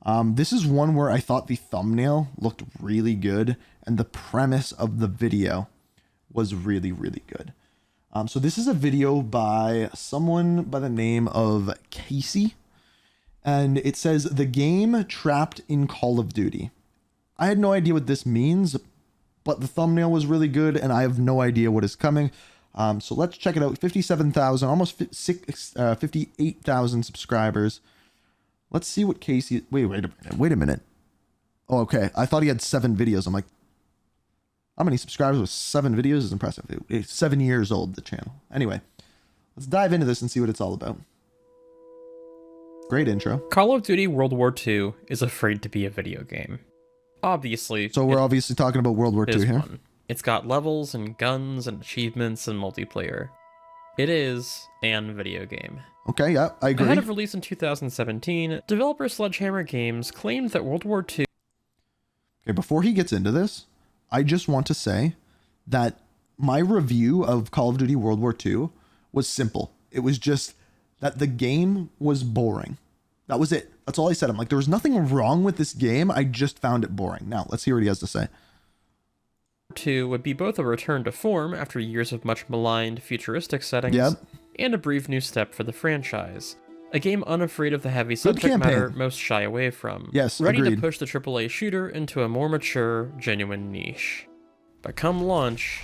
This is one where I thought the thumbnail looked really good and the premise of the video was really, really good. So this is a video by someone by the name of Casey, and it says the game trapped in Call of Duty. I had no idea what this means, but the thumbnail was really good and I have no idea what is coming. So let's check it out. 57,000, almost 58,000 subscribers. Let's see what Casey, wait a minute. Oh, okay. I thought he had 7 videos. I'm like, how many subscribers with 7 videos is impressive. It's 7 years old, the channel. Anyway, let's dive into this and see what it's all about. Great intro. Call of Duty World War II is afraid to be a video game. Obviously. So we're obviously talking about World War II here. One. It's got levels and guns and achievements and multiplayer. It is an video game. Okay, yeah, I agree. Ahead of release in 2017, developer Sledgehammer Games claimed that World War II... Okay, before he gets into this, I just want to say that my review of Call of Duty World War II was simple. It was just that the game was boring. That was it. That's all I said. I'm like, there was nothing wrong with this game. I just found it boring. Now, let's hear what he has to say. 2 would be both a return to form after years of much maligned futuristic settings, and a brief new step for the franchise. A game unafraid of the heavy subject matter most shy away from. Yes, ready agreed. to push the AAA shooter into a more mature, genuine niche. But come launch...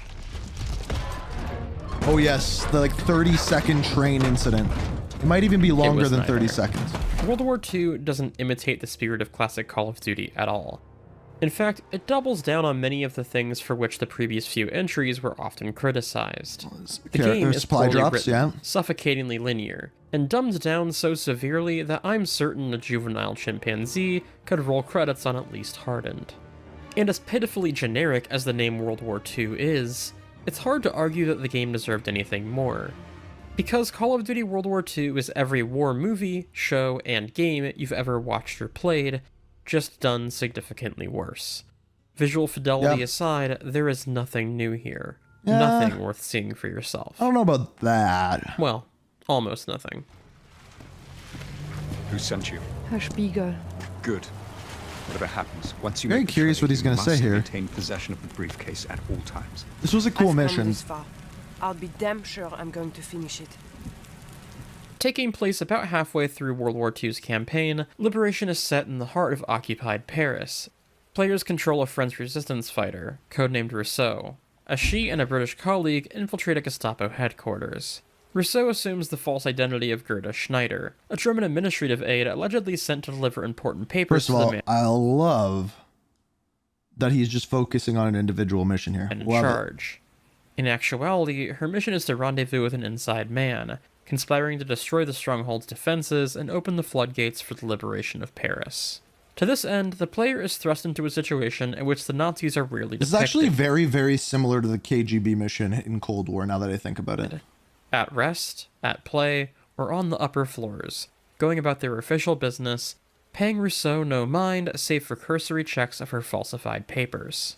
Oh yes, the 30-second train incident. It might even be longer than 30 seconds. World War II doesn't imitate the spirit of classic Call of Duty at all. In fact, it doubles down on many of the things for which the previous few entries were often criticized. The game is poorly written, suffocatingly linear, and dumbed down so severely that I'm certain a juvenile chimpanzee could roll credits on at least Hardened. And as pitifully generic as the name World War II is, it's hard to argue that the game deserved anything more. Because Call of Duty World War II is every war movie, show, and game you've ever watched or played, just done significantly worse. Visual fidelity aside, there is nothing new here. Nothing worth seeing for yourself. I don't know about that. Well, almost nothing. Who sent you? Herr Spiegel. Good. Whatever happens, once you Very make the curious trade, what he's going to say here. Maintain possession of the briefcase at all times. This was a cool mission. This far. I'll be damn sure I'm going to finish it. Taking place about halfway through World War II's campaign, Liberation is set in the heart of occupied Paris. Players control a French resistance fighter, codenamed Rousseau, as she and a British colleague infiltrate a Gestapo headquarters. Rousseau assumes the false identity of Gerda Schneider, a German administrative aide allegedly sent to deliver important papers to the man. I love that he's just focusing on an individual mission here. In charge. In actuality, her mission is to rendezvous with an inside man, conspiring to destroy the stronghold's defenses and open the floodgates for the liberation of Paris. To this end, the player is thrust into a situation in which the Nazis are rarely depicted. This is actually very, very similar to the KGB mission in Cold War, now that I think about it. At rest, at play, or on the upper floors, going about their official business, paying Rousseau no mind save for cursory checks of her falsified papers.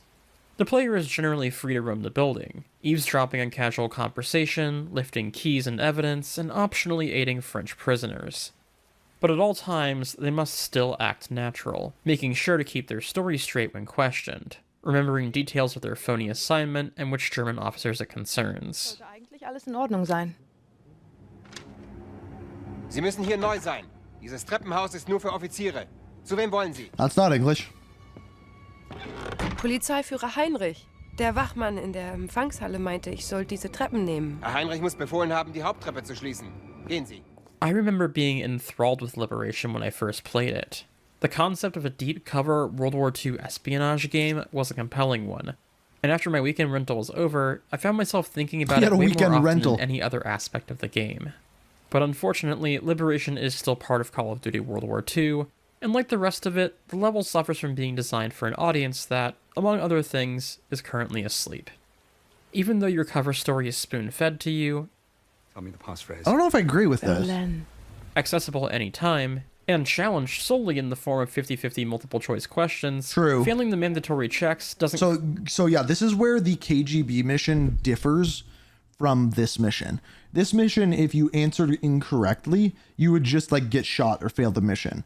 The player is generally free to roam the building, eavesdropping on casual conversation, lifting keys and evidence, and optionally aiding French prisoners. But at all times, they must still act natural, making sure to keep their story straight when questioned, remembering details of their phony assignment and which German officers it concerns. Sollte eigentlich alles in Ordnung sein. Sie müssen hier neu sein. Dieses Treppenhaus ist nur für Offiziere. Zu wem wollen Sie? That's not English. Polizeiführer Heinrich. Der Wachmann in der Empfangshalle meinte, ich soll diese Treppen nehmen. Herr Heinrich muss befohlen haben, die Haupttreppe zu schließen. Gehen Sie. I remember being enthralled with Liberation when I first played it. The concept of a deep-cover World War II espionage game was a compelling one, and after my weekend rental was over, I found myself thinking about it way more often than any other aspect of the game. But unfortunately, Liberation is still part of Call of Duty World War II, and like the rest of it, the level suffers from being designed for an audience that, among other things, is currently asleep. Even though your cover story is spoon-fed to you, Tell me the passphrase. I don't know if I agree with this. Berlin. accessible at any time, and challenged solely in the form of 50-50 multiple choice questions, True. failing the mandatory checks doesn't... So yeah, this is where the KGB mission differs from this mission. This mission, if you answered incorrectly, you would just like get shot or fail the mission.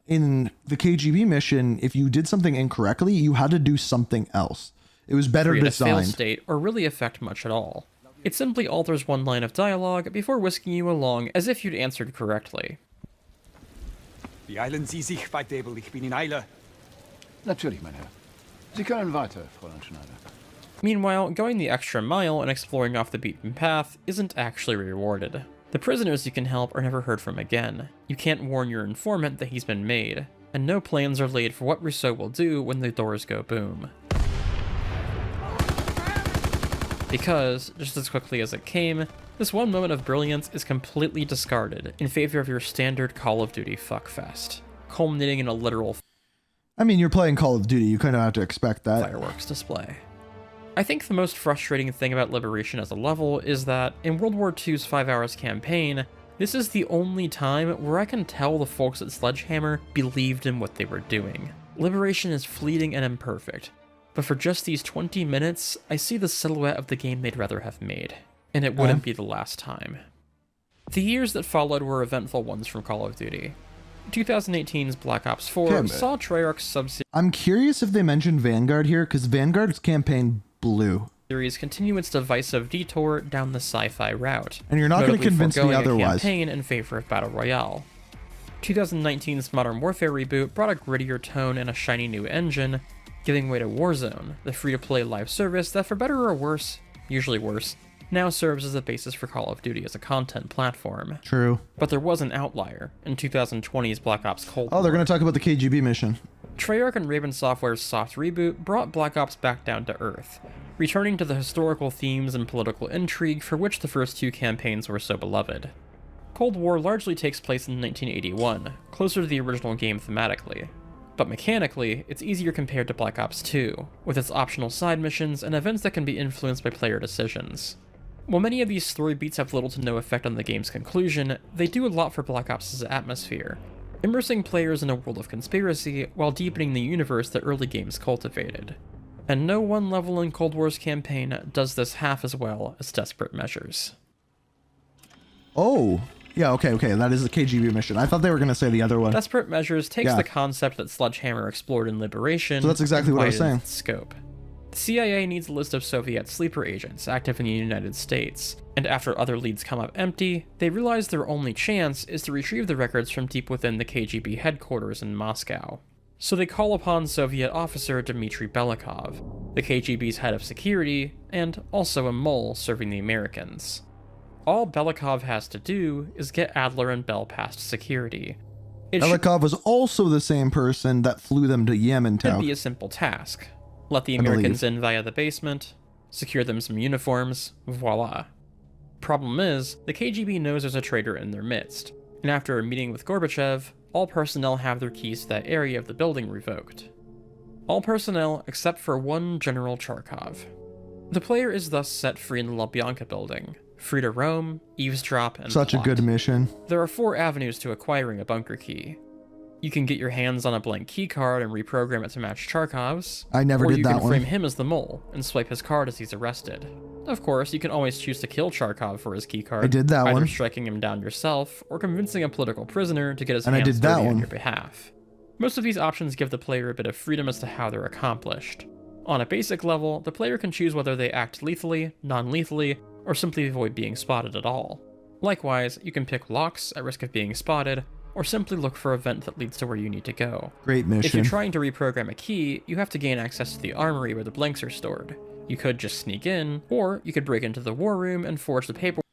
in the KGB mission, if you did something incorrectly, you had to do something else. It was better Create a fail designed. state or really affect much at all. It simply alters one line of dialogue before whisking you along as if you'd answered correctly. Beeilen Sie sich, Weidebel, ich bin in Eile. Natürlich, mein Herr. Sie können weiter, Fräulein Schneider. Meanwhile, going the extra mile and exploring off the beaten path isn't actually rewarded. The prisoners you can help are never heard from again. You can't warn your informant that he's been made, and no plans are laid for what Rousseau will do when the doors go boom. Because, just as quickly as it came, this one moment of brilliance is completely discarded in favor of your standard Call of Duty fuckfest, culminating in a literal I mean, you're playing Call of Duty. You kind of have to expect that. fireworks display. I think the most frustrating thing about Liberation as a level is that, in World War II's 5 Hours campaign, this is the only time where I can tell the folks at Sledgehammer believed in what they were doing. Liberation is fleeting and imperfect, but for just these 20 minutes, I see the silhouette of the game they'd rather have made, and it wouldn't be the last time. The years that followed were eventful ones from Call of Duty. 2018's Black Ops 4 saw Treyarch's I'm curious if they mentioned Vanguard here, because Vanguard's campaign blew. series continue its divisive detour down the sci-fi route. And you're not going to notably convince me foregoing a otherwise. campaign in favor of Battle Royale. 2019's Modern Warfare reboot brought a grittier tone and a shiny new engine, giving way to Warzone, the free-to-play live service that, for better or worse, usually worse, now serves as the basis for Call of Duty as a content platform. True. But there was an outlier in 2020's Black Ops Cold Oh, they're War. going to talk about the KGB mission. Treyarch and Raven Software's soft reboot brought Black Ops back down to earth, returning to the historical themes and political intrigue for which the first two campaigns were so beloved. Cold War largely takes place in 1981, closer to the original game thematically, but mechanically, it's easier compared to Black Ops 2, with its optional side missions and events that can be influenced by player decisions. While many of these story beats have little to no effect on the game's conclusion, they do a lot for Black Ops' atmosphere, immersing players in a world of conspiracy while deepening the universe that early games cultivated. And no one level in Cold War's campaign does this half as well as Desperate Measures. Oh, yeah, okay, that is the KGB mission. I thought they were going to say the other one. Desperate Measures takes Yeah. the concept that Sledgehammer explored in Liberation. So that's exactly and what I was widened saying. its scope. The CIA needs a list of Soviet sleeper agents active in the United States, and after other leads come up empty, they realize their only chance is to retrieve the records from deep within the KGB headquarters in Moscow. So they call upon Soviet officer Dmitry Belikov, the KGB's head of security, and also a mole serving the Americans. All Belikov has to do is get Adler and Bell past security. It Belikov was also the same person that flew them to Yemen should town. be a simple task. Let the I believe. Americans in via the basement, secure them some uniforms, voila. Problem is, the KGB knows there's a traitor in their midst, and after a meeting with Gorbachev, all personnel have their keys to that area of the building revoked. All personnel except for one General Charkov. The player is thus set free in the Lubyanka building, free to roam, eavesdrop, and Such a plot. good mission. There are 4 avenues to acquiring a bunker key. You can get your hands on a blank key card and reprogram it to match Charkov's. I never or did you that can one. frame him as the mole and swipe his card as he's arrested. Of course, you can always choose to kill Charkov for his key card. I did that either one. striking him down yourself or convincing a political prisoner to get his And I hands did that dirty on one. your behalf. Most of these options give the player a bit of freedom as to how they're accomplished. On a basic level, the player can choose whether they act lethally, non-lethally, or simply avoid being spotted at all. Likewise, you can pick locks at risk of being spotted, or simply look for a vent that leads to where you need to go. Great If you're mission. trying to reprogram a key, you have to gain access to the armory where the blanks are stored. You could just sneak in, or you could break into the war room and forge the paperwork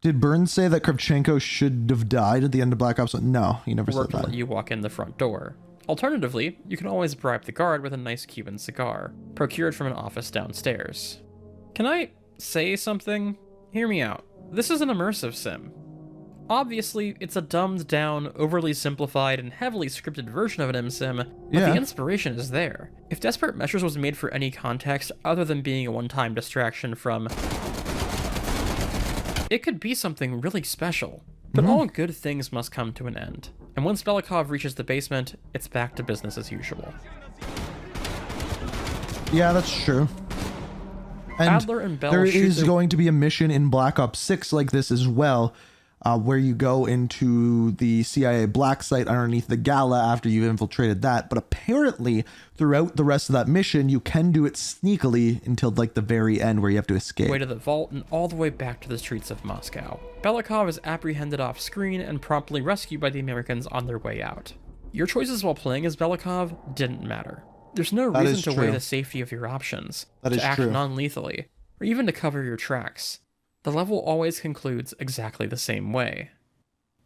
Did Burns say that Kravchenko should have died at the end of Black Ops 1? No, he never said to let that. you walk in the front door. Alternatively, you can always bribe the guard with a nice Cuban cigar, procured from an office downstairs. Can I say something? Hear me out. This is an immersive sim. Obviously, it's a dumbed down, overly simplified, and heavily scripted version of an MSim, but Yeah. the inspiration is there. If Desperate Measures was made for any context other than being a one-time distraction from... it could be something really special. But all good things must come to an end. And once Belikov reaches the basement, it's back to business as usual. Yeah, that's true. And Adler and Bell there shoot is their- going to be a mission in Black Ops 6 like this as well. where you go into the CIA black site underneath the Gala after you've infiltrated that. But apparently, throughout the rest of that mission, you can do it sneakily until like the very end where you have to escape. Way to the vault and all the way back to the streets of Moscow. Belikov is apprehended off screen and promptly rescued by the Americans on their way out. Your choices while playing as Belikov didn't matter. There's no reason to weigh the safety of your options, to act non-lethally, or even to cover your tracks. The level always concludes exactly the same way.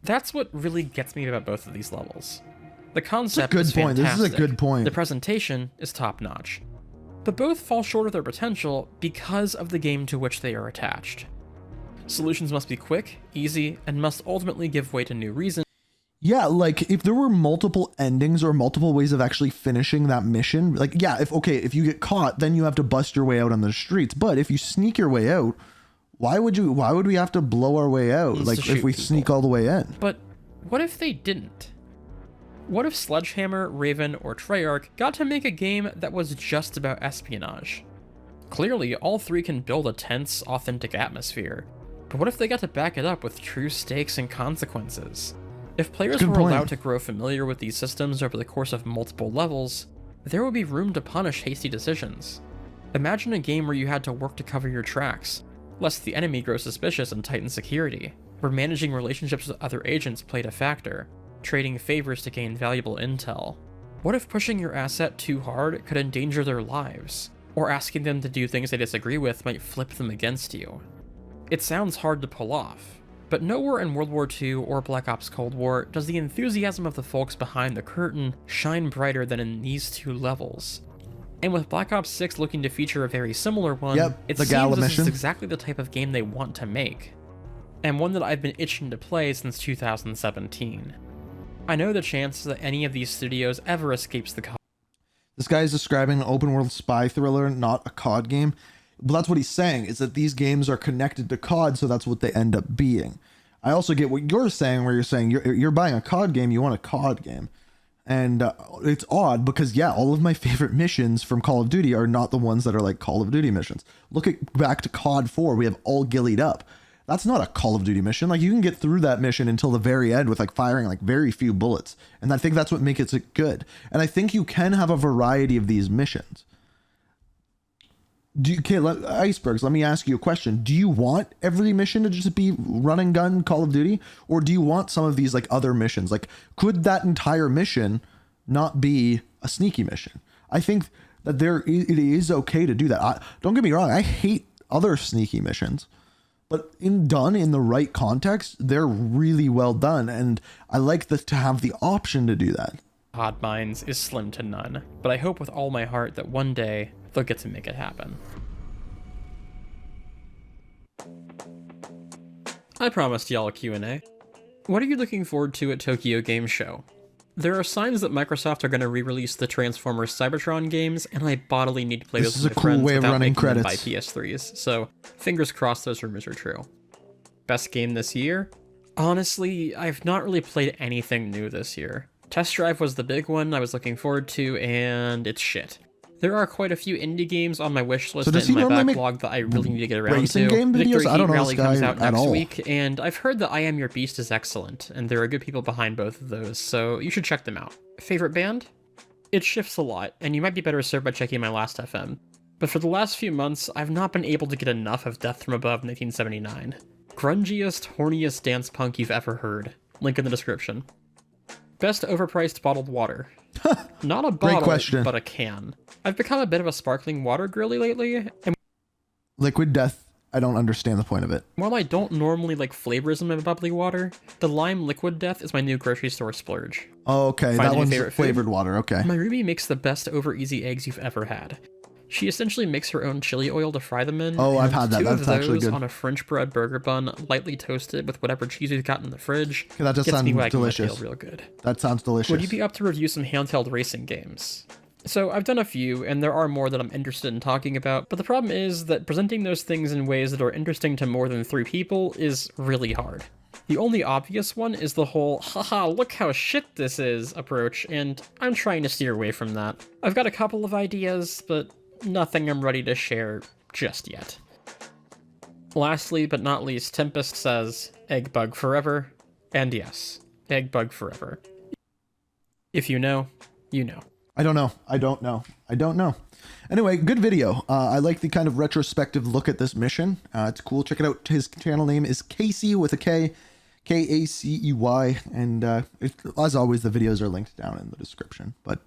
That's what really gets me about both of these levels. The concept is fantastic. This is a good point. The presentation is top-notch. But both fall short of their potential because of the game to which they are attached. Solutions must be quick, easy, and must ultimately give way to new reasons. Yeah, like if there were multiple endings or multiple ways of actually finishing that mission, like yeah, if you get caught, then you have to bust your way out on the streets. But if you sneak your way out, why would we have to blow our way out? Like if we sneak all the way in. But what if they didn't? What if Sledgehammer, Raven, or Treyarch got to make a game that was just about espionage? Clearly, all three can build a tense, authentic atmosphere. But what if they got to back it up with true stakes and consequences? If players were allowed to grow familiar with these systems over the course of multiple levels, there would be room to punish hasty decisions. Imagine a game where you had to work to cover your tracks, lest the enemy grow suspicious and tighten security, where managing relationships with other agents played a factor, trading favors to gain valuable intel. What if pushing your asset too hard could endanger their lives, or asking them to do things they disagree with might flip them against you? It sounds hard to pull off, but nowhere in World War II or Black Ops Cold War does the enthusiasm of the folks behind the curtain shine brighter than in these two levels. And with Black Ops 6 looking to feature a very similar one, it seems this is exactly the type of game they want to make, and one that I've been itching to play since 2017. I know the chances that any of these studios ever escapes the COD. This guy is describing an open world spy thriller, not a COD game. But that's what he's saying, is that these games are connected to COD, so that's what they end up being. I also get what you're saying, where you're saying you're buying a COD game, you want a COD game. And it's odd because, yeah, all of my favorite missions from Call of Duty are not the ones that are like Call of Duty missions. Look back to COD 4, we have All Gillied Up. That's not a Call of Duty mission. Like, you can get through that mission until the very end with like firing like very few bullets. And I think that's what makes it good. And I think you can have a variety of these missions. Icebergs, let me ask you a question. Do you want every mission to just be run and gun Call of Duty? Or do you want some of these like other missions? Like, could that entire mission not be a sneaky mission? I think that it is okay to do that. Don't get me wrong, I hate other sneaky missions. But done in the right context, they're really well done. And I like to have the option to do that. COD Mines is slim to none, but I hope with all my heart that one day they'll get to make it happen. I promised y'all a Q&A. What are you looking forward to at Tokyo Game Show? There are signs that Microsoft are going to re-release the Transformers Cybertron games, and I bodily need to play those with my friends without making them buy PS3s, so fingers crossed those rumors are true. Best game this year? Honestly, I've not really played anything new this year. Test Drive was the big one I was looking forward to, and it's shit. There are quite a few indie games on my wish list and my backlog that I really need to get around to. Victory Heat Rally comes out next week, and I've heard that I Am Your Beast is excellent, and there are good people behind both of those, so you should check them out. Favorite band? It shifts a lot, and you might be better served by checking my last FM. But for the last few months, I've not been able to get enough of Death from Above 1979. Grungiest, horniest dance punk you've ever heard. Link in the description. Best overpriced bottled water. Not a bottle, but a can. I've become a bit of a sparkling water girly lately, and Liquid Death, I don't understand the point of it. While I don't normally like flavors in my bubbly water, the lime Liquid Death is my new grocery store splurge. Oh, okay, that one's flavored water, okay. My Ruby makes the best over easy eggs you've ever had. She essentially makes her own chili oil to fry them in. Oh, I've had that. That's actually good. On a French bread burger bun, lightly toasted with whatever cheese we've got in the fridge. Okay, that just sounds delicious. Real good. That sounds delicious. Would you be up to review some handheld racing games? So I've done a few, and there are more that I'm interested in talking about, but the problem is that presenting those things in ways that are interesting to more than 3 people is really hard. The only obvious one is the whole, haha, look how shit this is approach, and I'm trying to steer away from that. I've got a couple of ideas, but nothing I'm ready to share just yet. Lastly, but not least, Tempest says, egg bug forever. And yes, egg bug forever. If you know, you know. I don't know. I don't know. I don't know. Anyway, good video. I like the kind of retrospective look at this mission. It's cool. Check it out. His channel name is Casey with a K, Kacey. And as always, the videos are linked down in the description. But